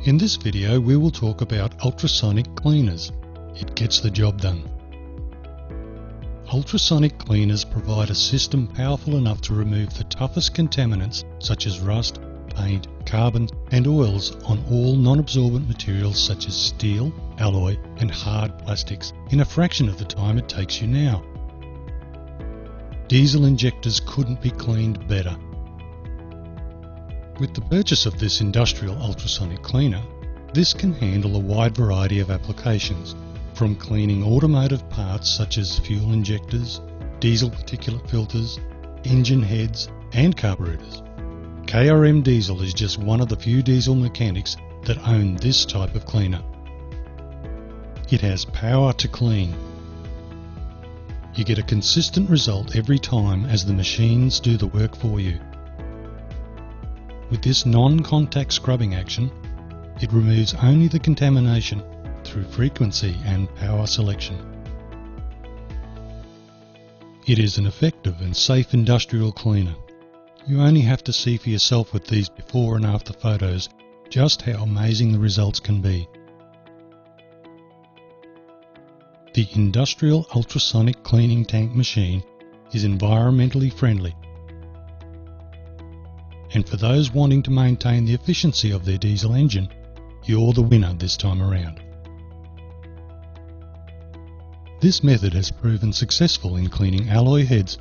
In this video we will talk about ultrasonic cleaners. It gets the job done. Ultrasonic cleaners provide a system powerful enough to remove the toughest contaminants such as rust, paint, carbon and oils on all non-absorbent materials such as steel, alloy and hard plastics in a fraction of the time it takes you now. Diesel injectors couldn't be cleaned better. With the purchase of this industrial ultrasonic cleaner, this can handle a wide variety of applications, from cleaning automotive parts such as fuel injectors, diesel particulate filters, engine heads and carburetors. KRM Diesel is just one of the few diesel mechanics that own this type of cleaner. It has power to clean. You get a consistent result every time as the machines do the work for you. With this non-contact scrubbing action, it removes only the contamination through frequency and power selection. It is an effective and safe industrial cleaner. You only have to see for yourself with these before and after photos just how amazing the results can be. The industrial ultrasonic cleaning tank machine is environmentally friendly, and for those wanting to maintain the efficiency of their diesel engine, you're the winner this time around. This method has proven successful in cleaning alloy heads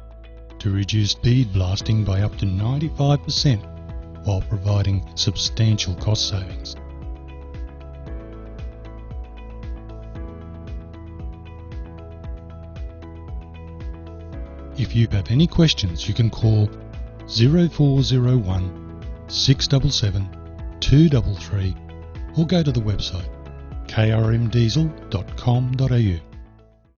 to reduce bead blasting by up to 95% while providing substantial cost savings. If you have any questions, you can call 0401 677 233 or go to the website krmdiesel.com.au.